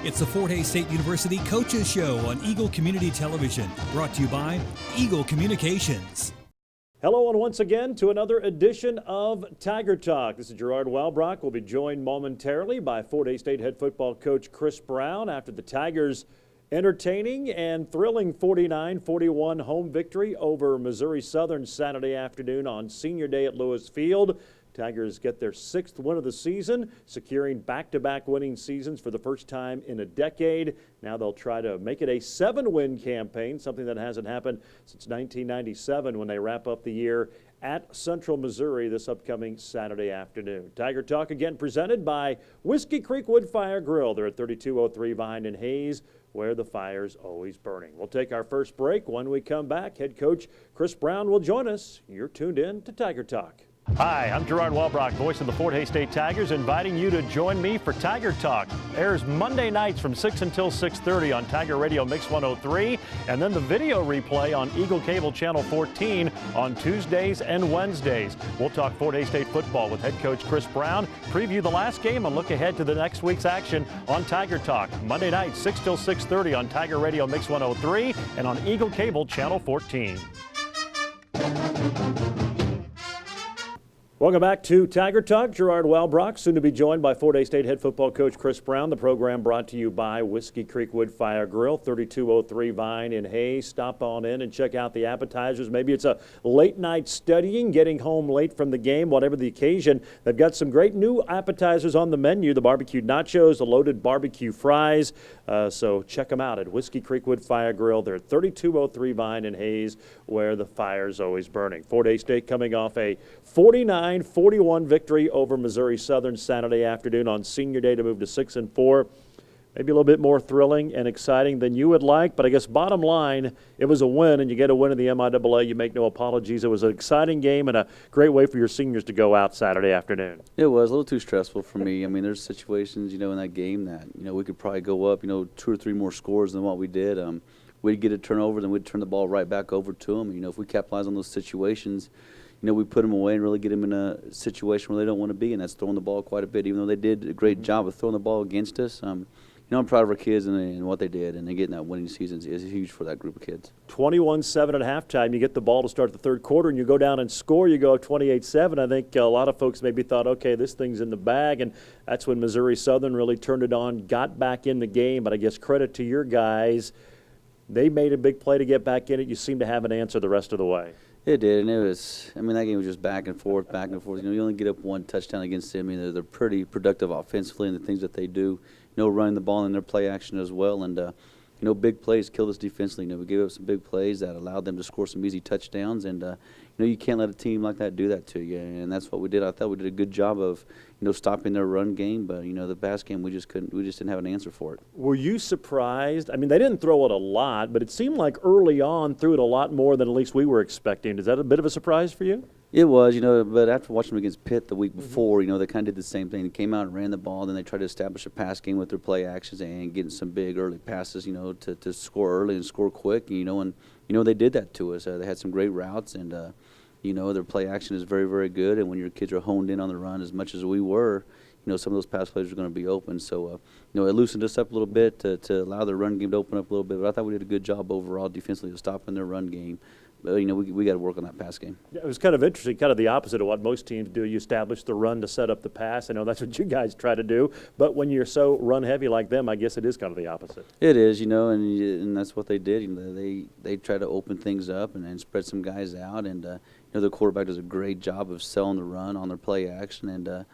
It's the Fort Hays State University Coaches Show on Eagle Community Television, brought to you by Eagle Communications. Hello and once again to another edition of Tiger Talk. This is Gerard Welbrock. We'll be joined momentarily by Fort Hays State head football coach Chris Brown after the Tigers' entertaining and thrilling 49-41 home victory over Missouri Southern Saturday afternoon on Senior Day at Lewis Field. Tigers get their 6th win of the season, securing back-to-back winning seasons for the first time in a decade. Now they'll try to make it a 7-win campaign, something that hasn't happened since 1997 when they wrap up the year at Central Missouri this upcoming Saturday afternoon. Tiger Talk again presented by Whiskey Creek Wood Fire Grill. They're at 3203 Vine and Hayes, where the fire's always burning. We'll take our first break. When we come back, head coach Chris Brown will join us. You're tuned in to Tiger Talk. Hi, I'm Gerard Welbrock, voice of the Fort Hays State Tigers, inviting you to join me for Tiger Talk. Airs Monday nights from 6 until 6:30 on Tiger Radio Mix 103, and then the video replay on Eagle Cable Channel 14 on Tuesdays and Wednesdays. We'll talk Fort Hays State football with head coach Chris Brown, preview the last game, and look ahead to the next week's action on Tiger Talk. Monday nights, 6 till 6:30 on Tiger Radio Mix 103 and on Eagle Cable Channel 14. Welcome back to Tiger Talk. Gerard Welbrock, soon to be joined by Fort Hays State head football coach Chris Brown. The program brought to you by Whiskey Creek Wood Fire Grill, 3203 Vine in Hayes. Stop on in and check out the appetizers. Maybe it's a late night studying, getting home late from the game, whatever the occasion. They've got some great new appetizers on the menu, the barbecued nachos, the loaded barbecue fries. So check them out at Whiskey Creek Wood Fire Grill. They're at 3203 Vine in Hayes, where the fire's always burning. Fort Hays State coming off a 49-41 victory over Missouri Southern Saturday afternoon on Senior Day to move to 6-4. Maybe a little bit more thrilling and exciting than you would like, but I guess bottom line, it was a win, and you get a win in the MIAA. You make no apologies. It was an exciting game and a great way for your seniors to go out Saturday afternoon. It was a little too stressful for me. I mean, there's situations, in that game that, we could probably go up, 2 or 3 more scores than what we did. We'd get a turnover, then we'd turn the ball right back over to them. If we capitalize on those situations, we put them away and really get them in a situation where they don't want to be, and that's throwing the ball quite a bit, even though they did a great job of throwing the ball against us. I'm proud of our kids and what they did, and getting that winning season is huge for that group of kids. 21-7 at halftime. You get the ball to start the third quarter, and you go down and score. You go 28-7. I think a lot of folks maybe thought, okay, this thing's in the bag, and that's when Missouri Southern really turned it on, got back in the game. But I guess credit to your guys. They made a big play to get back in it. You seem to have an answer the rest of the way. It did, and that game was just back and forth, back and forth. You only get up one touchdown against them. They're pretty productive offensively in the things that they do, running the ball in their play action as well. And, big plays killed us defensively. We gave up some big plays that allowed them to score some easy touchdowns. And, you can't let a team like that do that to you. And that's what we did. I thought we did a good job of, stopping their run game. But, the pass game, we just didn't have an answer for it. Were you surprised? I mean, they didn't throw it a lot, but it seemed like early on threw it a lot more than at least we were expecting. Is that a bit of a surprise for you? It was, but after watching them against Pitt the week before, they kind of did the same thing. They came out and ran the ball, then they tried to establish a pass game with their play actions and getting some big early passes, to score early and score quick, and they did that to us. They had some great routes, and, their play action is very, very good, and when your kids are honed in on the run as much as we were, some of those pass plays are going to be open. So, it loosened us up a little bit to allow the run game to open up a little bit, but I thought we did a good job overall defensively of stopping their run game. We got to work on that pass game. Yeah, it was kind of interesting, kind of the opposite of what most teams do. You establish the run to set up the pass. I know that's what you guys try to do, but when you're so run heavy like them, I guess it is kind of the opposite. It is, and that's what they did. They try to open things up and spread some guys out, and the quarterback does a great job of selling the run on their play action, and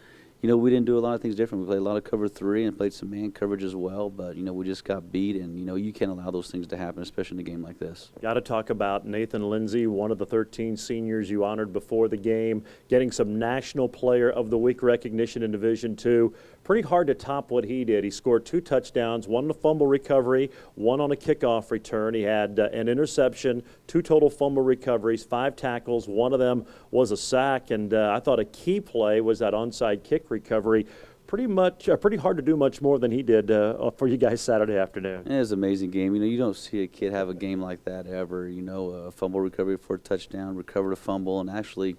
we didn't do a lot of things different. We played a lot of cover 3 and played some man coverage as well, but, we just got beat, and, you can't allow those things to happen, especially in a game like this. Got to talk about Nathan Lindsay, one of the 13 seniors you honored before the game, getting some National Player of the Week recognition in Division II. Pretty hard to top what he did. He scored 2 touchdowns, 1 on a fumble recovery, 1 on a kickoff return. He had an interception, 2 total fumble recoveries, 5 tackles. 1 of them was a sack, and I thought a key play was that onside kick recovery. Pretty hard to do much more than he did for you guys Saturday afternoon. It was an amazing game. You don't see a kid have a game like that ever. A fumble recovery for a touchdown, recovered a fumble, and actually,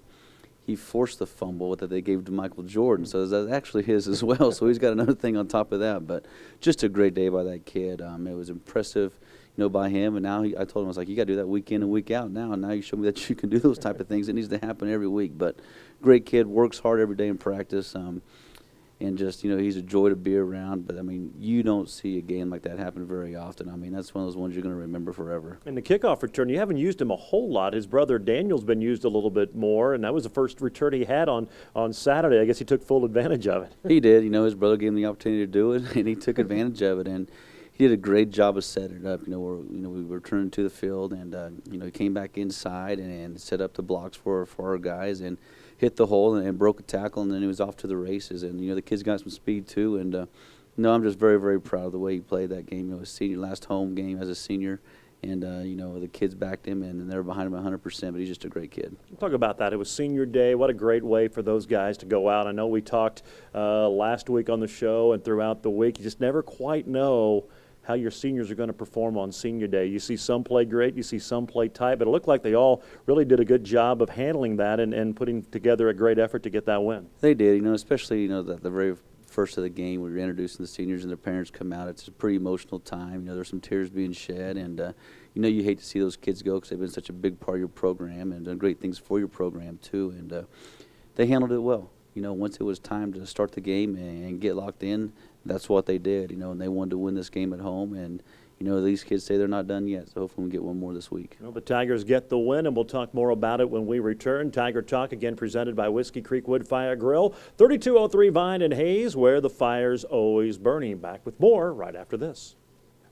he forced the fumble that they gave to Michael Jordan. So that's actually his as well. So he's got another thing on top of that. But just a great day by that kid. It was impressive, by him. And now I told him, I was like, you got to do that week in and week out now. And now you show me that you can do those type of things. It needs to happen every week. But great kid, works hard every day in practice. And just, he's a joy to be around. But, you don't see a game like that happen very often. That's one of those ones you're going to remember forever. In the kickoff return, you haven't used him a whole lot. His brother Daniel's been used a little bit more, and that was the first return he had on Saturday. I guess he took full advantage of it. He did. His brother gave him the opportunity to do it, and he took advantage of it. And he did a great job of setting it up. We were turning to the field, and, he came back inside and set up the blocks for our guys and hit the hole and broke a tackle, and then he was off to the races. And, the kid's got some speed too. And, I'm just very, very proud of the way he played that game. His senior last home game as a senior. And, the kids backed him, and they were behind him 100%, but he's just a great kid. Talk about that. It was senior day. What a great way for those guys to go out. I know we talked last week on the show and throughout the week. You just never quite know how your seniors are going to perform on senior day. You see some play great, you see some play tight, but it looked like they all really did a good job of handling that and putting together a great effort to get that win. They did, especially, the very first of the game, we were introducing the seniors and their parents come out. It's a pretty emotional time. There's some tears being shed, and, you hate to see those kids go because they've been such a big part of your program and done great things for your program too, and they handled it well. Once it was time to start the game and get locked in, that's what they did, and they wanted to win this game at home. And, these kids say they're not done yet, so hopefully we get one more this week. Well, the Tigers get the win, and we'll talk more about it when we return. Tiger Talk, again, presented by Whiskey Creek Wood Fire Grill, 3203 Vine and Hayes, where the fire's always burning. Back with more right after this.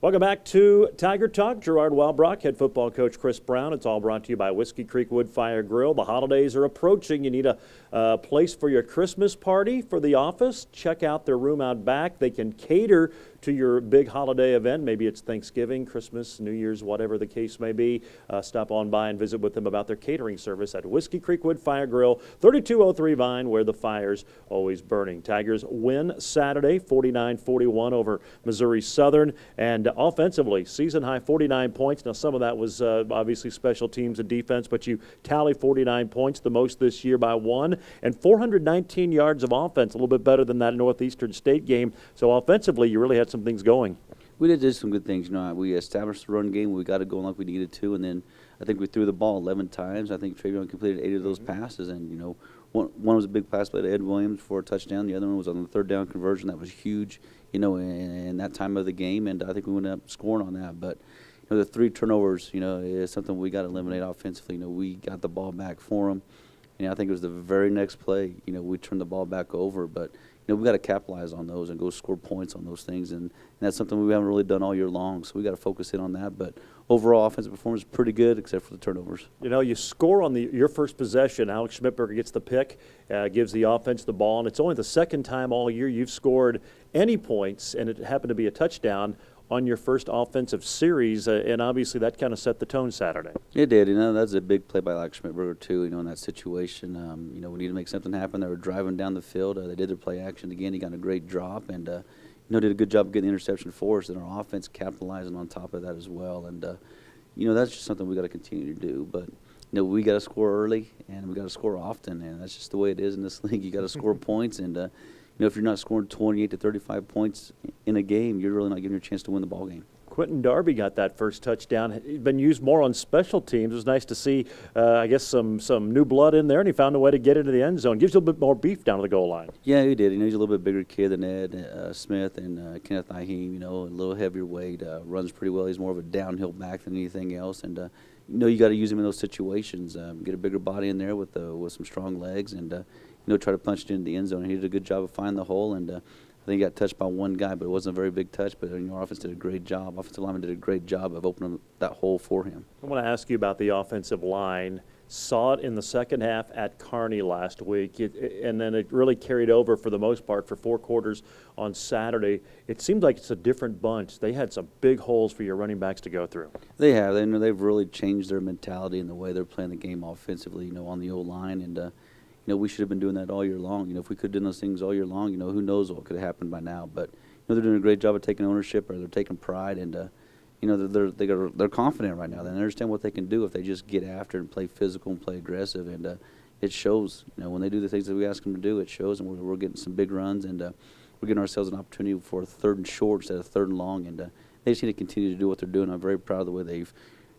Welcome back to Tiger Talk. Gerard Welbrock, head football coach Chris Brown. It's all brought to you by Whiskey Creek Wood Fire Grill. The holidays are approaching. You need a place for your Christmas party for the office. Check out their room out back. They can cater to your big holiday event. Maybe it's Thanksgiving, Christmas, New Year's, whatever the case may be. Stop on by and visit with them about their catering service at Whiskey Creek Wood Fire Grill, 3203 Vine, where the fire's always burning. Tigers win Saturday, 49-41 over Missouri Southern. And offensively, season-high 49 points. Now, some of that was obviously special teams and defense, but you tally 49 points, the most this year by one, and 419 yards of offense, a little bit better than that Northeastern State game. So offensively, you really had some things going. We did some good things. We established the run game. We got it going like we needed to, and then I think we threw the ball 11 times. I think Travion completed 8 of those passes, and one was a big pass play to Ed Williams for a touchdown. The other one was on the third down conversion. That was huge, in that time of the game, and I think we ended up scoring on that. But the 3 turnovers, is something we got to eliminate offensively. We got the ball back for them, and I think it was the very next play. We turned the ball back over, but we got to capitalize on those and go score points on those things, and that's something we haven't really done all year long. So we got to focus in on that. But overall, offensive performance is pretty good, except for the turnovers. You score on your first possession. Alex Schmidberger gets the pick, gives the offense the ball, and it's only the second time all year you've scored any points, and it happened to be a touchdown on your first offensive series, and obviously that kind of set the tone Saturday. It did. That's a big play by Alex Schmidberger too. In that situation, we need to make something happen. They were driving down the field. They did their play action again. He got a great drop and did a good job of getting the interception for us, and our offense capitalizing on top of that as well. And that's just something we got to continue to do. But we got to score early and we got to score often, and that's just the way it is in this league. You got to score points, and if you're not scoring 28 to 35 points in a game, you're really not giving your chance to win the ball game. Quentin Darby got that first touchdown. He's been used more on special teams. It was nice to see, I guess, some new blood in there, and he found a way to get into the end zone. Gives you a little bit more beef down to the goal line. Yeah, he did. He's a little bit bigger kid than Ed Smith and Kenneth Iheem, a little heavier weight, runs pretty well. He's more of a downhill back than anything else, and you got to use him in those situations. Get a bigger body in there with some strong legs, and try to punch it into the end zone. He did a good job of finding the hole, and I think he got touched by one guy, but it wasn't a very big touch. But our offense did a great job. Offensive lineman did a great job of opening that hole for him. I want to ask you about the offensive line. Saw it in the second half at Kearney last week, and then it really carried over for the most part for 4 quarters on Saturday. It seems like it's a different bunch. They had some big holes for your running backs to go through. They have. They've really changed their mentality and the way they're playing the game offensively, on the O-line, and we should have been doing that all year long. If we could have done those things all year long, who knows what could have happened by now. But they're doing a great job of taking ownership, or they're taking pride, and they're confident right now. They understand what they can do if they just get after and play physical and play aggressive. And it shows. You know, when they do the things that we ask them to do, it shows, and we're getting some big runs, and we're getting ourselves an opportunity for a 3rd and short instead of 3rd and long, and they just need to continue to do what they're doing. I'm very proud of the way they've,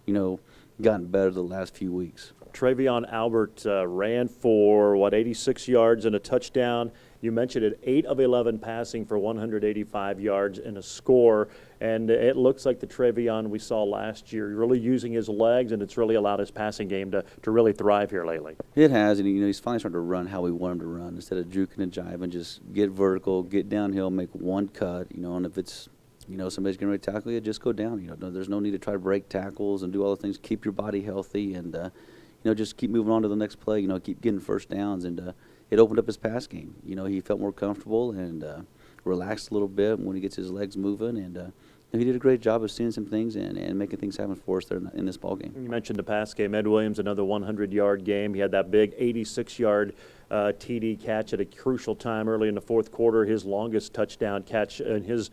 you know, gotten better the last few weeks. Travion Albert ran for, 86 yards and a touchdown. You mentioned it, 8 of 11 passing for 185 yards and a score. And it looks like the Travion we saw last year, really using his legs, and it's really allowed his passing game to really thrive here lately. It has, and you know, he's finally starting to run how we want him to run instead of juking and jiving. Just get vertical, get downhill, make one cut. You know, and if it's, you know, somebody's getting ready to tackle you, just go down. You know, there's no need to try to break tackles and do all the things. Keep your body healthy, and you know, just keep moving on to the next play. You know, keep getting first downs, and it opened up his pass game. You know, he felt more comfortable and relaxed a little bit when he gets his legs moving, and he did a great job of seeing some things and making things happen for us there in this ball game. You mentioned the pass game. Ed Williams, another 100-yard game. He had that big 86-yard TD catch at a crucial time early in the 4th quarter, his longest touchdown catch in his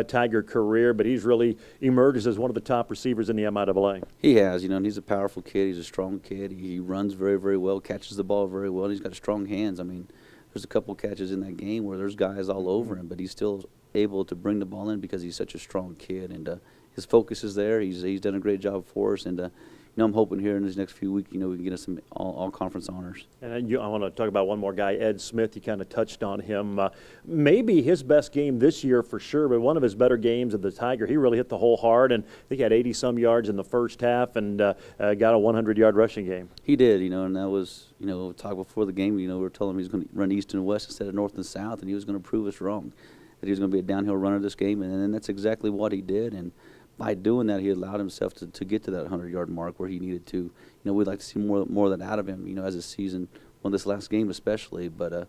Tiger career, but he's really emerged as one of the top receivers in the MIAA. He has, you know, and he's a powerful kid. He's a strong kid. He runs very, very well, catches the ball very well, and he's got strong hands. I mean, there's a couple catches in that game where there's guys all over him, but he's still able to bring the ball in because he's such a strong kid, and his focus is there. He's done a great job for us, and you know, I'm hoping here in these next few weeks, you know, we can get us some all conference honors. And I want to talk about one more guy, Ed Smith. You kind of touched on him. Maybe his best game this year for sure, but one of his better games of the Tiger. He really hit the hole hard, and I think he had 80-some yards in the first half and got a 100-yard rushing game. He did, you know, and that was, you know, talk before the game. You know, we were telling him he was going to run east and west instead of north and south, and he was going to prove us wrong, that he was going to be a downhill runner this game, and that's exactly what he did. And by doing that, he allowed himself to get to that 100-yard mark where he needed to. You know, we'd like to see more of that out of him, you know, as a season, on this last game especially. But,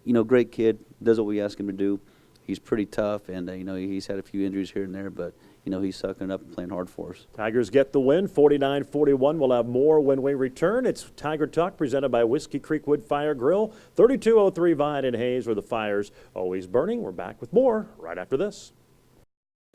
you know, great kid, does what we ask him to do. He's pretty tough, and, you know, he's had a few injuries here and there, but, you know, he's sucking it up and playing hard for us. Tigers get the win, 49-41. We'll have more when we return. It's Tiger Talk presented by Whiskey Creek Wood Fire Grill, 3203 Vine and Hayes, where the fire's always burning. We're back with more right after this.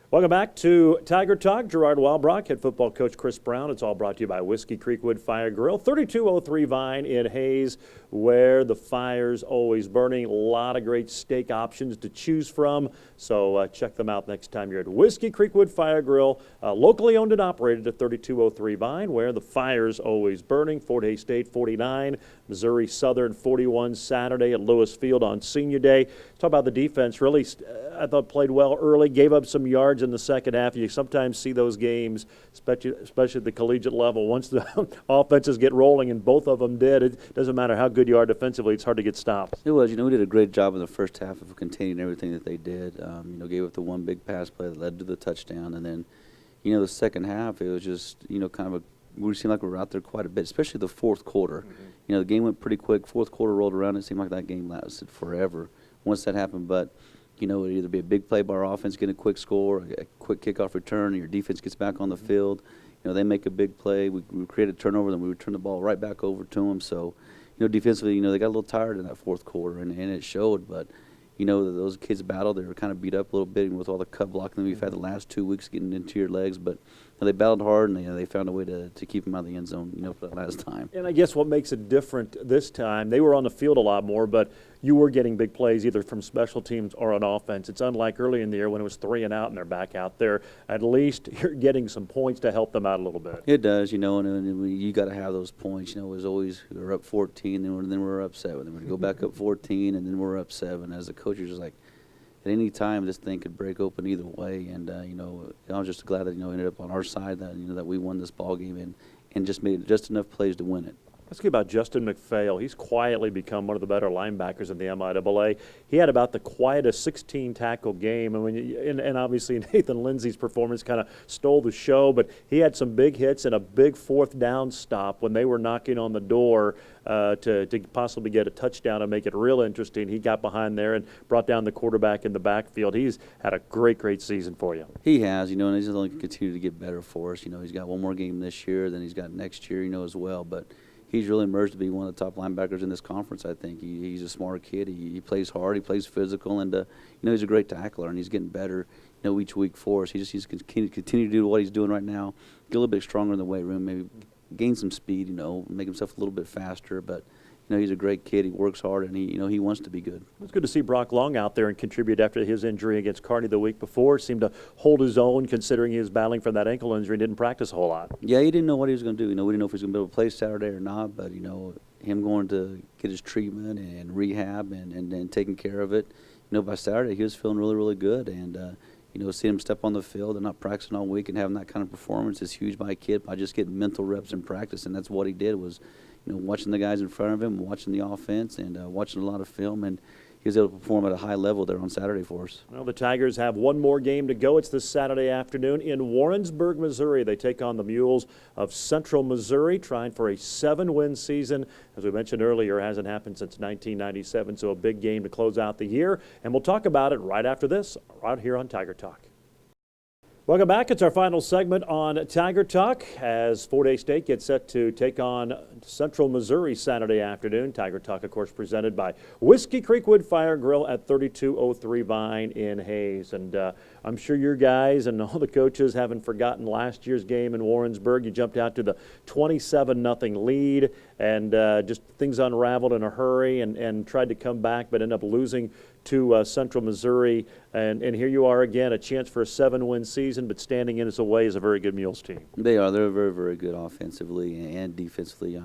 Welcome back to Tiger Talk. Gerard Walbrock, head football coach Chris Brown. It's all brought to you by Whiskey Creek Wood Fire Grill, 3203 Vine in Hayes, where the fire's always burning. A lot of great steak options to choose from, so check them out next time you're at Whiskey Creek Wood Fire Grill, locally owned and operated at 3203 Vine, where the fire's always burning. Fort Hays State 49, Missouri Southern 41 Saturday at Lewis Field on Senior Day. Talk about the defense. Really, I thought played well early, gave up some yards in the second half. You sometimes see those games, especially at the collegiate level. Once the offenses get rolling, and both of them did, it doesn't matter how good you are defensively, it's hard to get stopped. It was. You know, we did a great job in the first half of containing everything that they did. You know, gave up the one big pass play that led to the touchdown. And then, you know, the second half, it was just, you know, kind of we seemed like we were out there quite a bit, especially the fourth quarter. Mm-hmm. You know, the game went pretty quick. Fourth quarter rolled around. It seemed like that game lasted forever once that happened. But you know, it'd either be a big play by our offense, get a quick score, a quick kickoff return, and your defense gets back on the field. You know, they make a big play. We create a turnover, then we return the ball right back over to them. So, you know, defensively, you know, they got a little tired in that fourth quarter, and it showed. But, you know, those kids battled. They were kind of beat up a little bit with all the cut blocking that we've had the last 2 weeks getting into your legs. But you know, they battled hard, and they found a way to keep them out of the end zone, you know, for that last time. And I guess what makes it different this time, they were on the field a lot more, but you were getting big plays either from special teams or on offense. It's unlike early in the year when it was 3 and out and they're back out there. At least you're getting some points to help them out a little bit. It does, you know, and you got to have those points. You know, it was always we're up 14, then we're up 7. Then we go back up 14, and then we're up 7. As a coach, you're just like, at any time this thing could break open either way. And, you know, I was just glad that, you know, ended up on our side, that, you know, that we won this ball game and just made just enough plays to win it. Let's get about Justin McPhail. He's quietly become one of the better linebackers in the MIAA. He had about the quietest 16-tackle game, and obviously Nathan Lindsay's performance kind of stole the show, but he had some big hits and a big fourth down stop when they were knocking on the door to possibly get a touchdown and make it real interesting. He got behind there and brought down the quarterback in the backfield. He's had a great season for you. He has, you know, and he's only continued to get better for us. You know, he's got one more game this year, then he's got next year, you know, as well, but he's really emerged to be one of the top linebackers in this conference, I think. He's a smart kid. He plays hard. He plays physical. And, you know, he's a great tackler, and he's getting better, you know, each week for us. He just needs to continue to do what he's doing right now, get a little bit stronger in the weight room, maybe gain some speed, you know, make himself a little bit faster. But, he's a great kid. He works hard, and he wants to be good. It's good to see Brock Long out there and contribute after his injury against Kearney the week before. Seemed to hold his own considering he was battling from that ankle injury and didn't practice a whole lot. Yeah, he didn't know what he was going to do. We didn't know if he was going to be able to play Saturday or not, but, him going to get his treatment and rehab and taking care of it, by Saturday he was feeling really, really good. And, seeing him step on the field and not practicing all week and having that kind of performance is huge by a kid by just getting mental reps in practice. And that's what he did was, watching the guys in front of him, watching the offense, and watching a lot of film. And he was able to perform at a high level there on Saturday for us. Well, the Tigers have one more game to go. It's this Saturday afternoon in Warrensburg, Missouri. They take on the Mules of Central Missouri, trying for a 7-win season. As we mentioned earlier, it hasn't happened since 1997, so a big game to close out the year. And we'll talk about it right after this, right here on Tiger Talk. Welcome back. It's our final segment on Tiger Talk as Fort Hays State gets set to take on Central Missouri Saturday afternoon. Tiger Talk, of course, presented by Whiskey Creek Wood Fire Grill at 3203 Vine in Hays. And I'm sure your guys and all the coaches haven't forgotten last year's game in Warrensburg. You jumped out to the 27-0 lead and just things unraveled in a hurry and tried to come back but ended up losing to Central Missouri, and here you are again, a chance for a 7-win season, but standing in as a way is a very good Mules team. They are. They're very, very good offensively and defensively.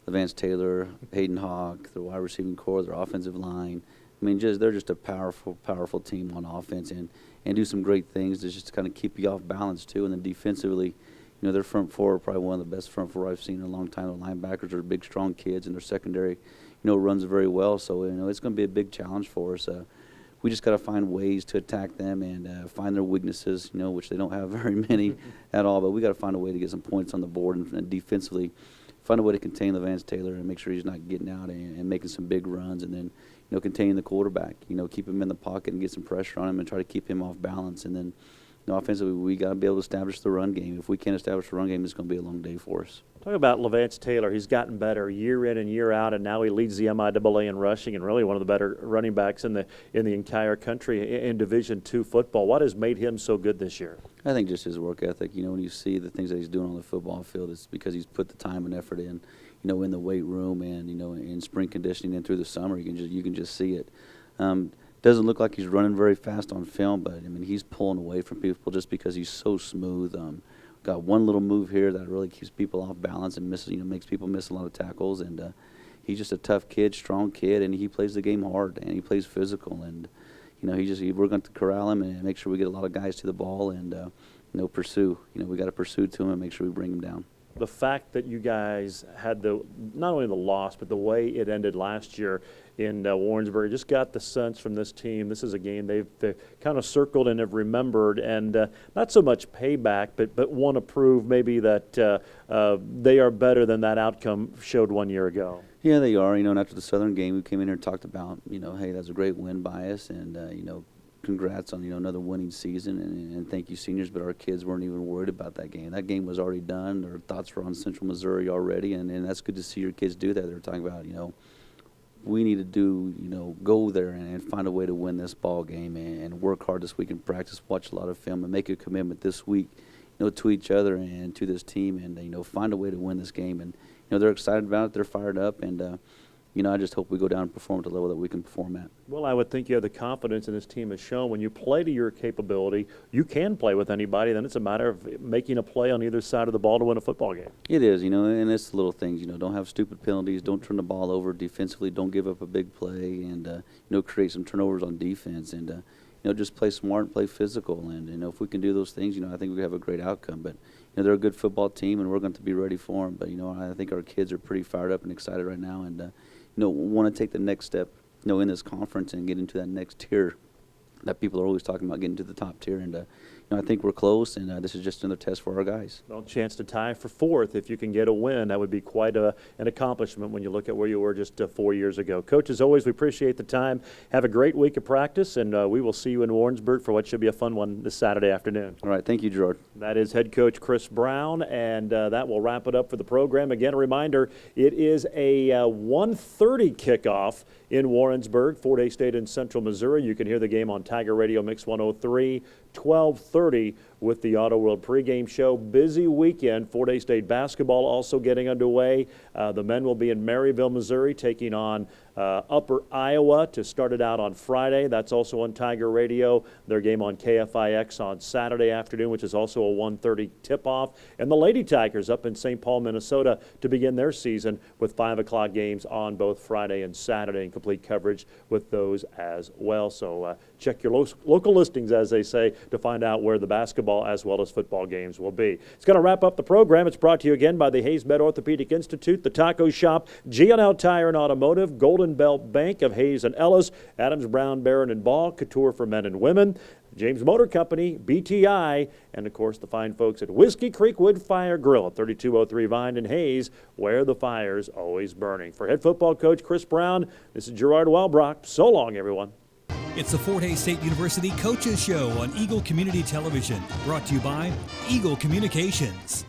Levance Taylor, Hayden Hawk, their wide receiving core, their offensive line. They're just a powerful, powerful team on offense and do some great things to just kind of keep you off balance too. And then defensively, their front four are probably one of the best front four I've seen in a long time. The linebackers are big, strong kids, and their secondary runs very well. So, it's going to be a big challenge for us. We just got to find ways to attack them and find their weaknesses, which they don't have very many at all. But we got to find a way to get some points on the board and defensively find a way to contain Levance Taylor and make sure he's not getting out and making some big runs. And then, containing the quarterback, keep him in the pocket and get some pressure on him and try to keep him off balance. And then, offensively, we got to be able to establish the run game. If we can't establish the run game, it's going to be a long day for us. Talk about Levance Taylor. He's gotten better year in and year out, and now he leads the MIAA in rushing and really one of the better running backs in the entire country in Division II football. What has made him so good this year? I think just his work ethic. When you see the things that he's doing on the football field, it's because he's put the time and effort in, in the weight room and, in spring conditioning and through the summer. You can just see it. Doesn't look like he's running very fast on film, but he's pulling away from people just because he's so smooth. Got one little move here that really keeps people off balance and misses, makes people miss a lot of tackles. And he's just a tough kid, strong kid, and he plays the game hard and he plays physical. And we're going to corral him and make sure we get a lot of guys to the ball and pursue. We got to pursue to him and make sure we bring him down. The fact that you guys had not only the loss, but the way it ended last year in Warrensburg, just got the sense from this team, this is a game they've kind of circled and have remembered, and not so much payback, but want to prove maybe that they are better than that outcome showed 1 year ago. Yeah, they are. And after the Southern game, we came in here and talked about, hey, that's a great win by us, and congrats on another winning season, and thank you seniors. But our kids weren't even worried about that game. That game was already done. Their thoughts were on Central Missouri already, and that's good to see your kids do that. They were talking about we need to go there and find a way to win this ball game and work hard this week in practice, watch a lot of film, and make a commitment this week to each other and to this team, and find a way to win this game. And they're excited about it. They're fired up, and I just hope we go down and perform at the level that we can perform at. Well, I would think you have the confidence in this team has shown when you play to your capability, you can play with anybody. Then it's a matter of making a play on either side of the ball to win a football game. It is, and it's the little things, don't have stupid penalties, don't turn the ball over defensively, don't give up a big play, and, create some turnovers on defense, and, just play smart and play physical. And, if we can do those things, I think we have a great outcome. But, they're a good football team, and we're going to be ready for them. But, I think our kids are pretty fired up and excited right now, and, want to take the next step, in this conference and get into that next tier that people are always talking about, getting to the top tier. And, I think we're close, and this is just another test for our guys. Well, chance to tie for fourth. If you can get a win, that would be quite an accomplishment when you look at where you were just 4 years ago. Coach, as always, we appreciate the time. Have a great week of practice, and we will see you in Warrensburg for what should be a fun one this Saturday afternoon. All right. Thank you, Gerard. That is head coach Chris Brown, and that will wrap it up for the program. Again, a reminder, it is a 1:30 kickoff in Warrensburg, Fort Hays State in Central Missouri. You can hear the game on Tiger Radio Mix 103, 12:30 with the Auto World pregame show. Busy weekend. Fort Hays State basketball also getting underway. The men will be in Maryville, Missouri, taking on Upper Iowa to start it out on Friday. That's also on Tiger Radio. Their game on KFIX on Saturday afternoon, which is also a 1:30 tip-off. And the Lady Tigers up in St. Paul, Minnesota to begin their season with 5 o'clock games on both Friday and Saturday, and complete coverage with those as well. So check your local listings, as they say, to find out where the basketball as well as football games will be. It's going to wrap up the program. It's brought to you again by the Hayes Med Orthopedic Institute, the Taco Shop, G&L Tire and Automotive, Golden Belt Bank of Hayes and Ellis, Adams, Brown, Barron and Ball, Couture for men and women, James Motor Company, BTI, and of course the fine folks at Whiskey Creek Wood Fire Grill at 3203 Vine in Hayes, where the fire's always burning. For head football coach Chris Brown, this is Gerard Welbrock. So long, everyone. It's the Fort Hays State University Coaches Show on Eagle Community Television, brought to you by Eagle Communications.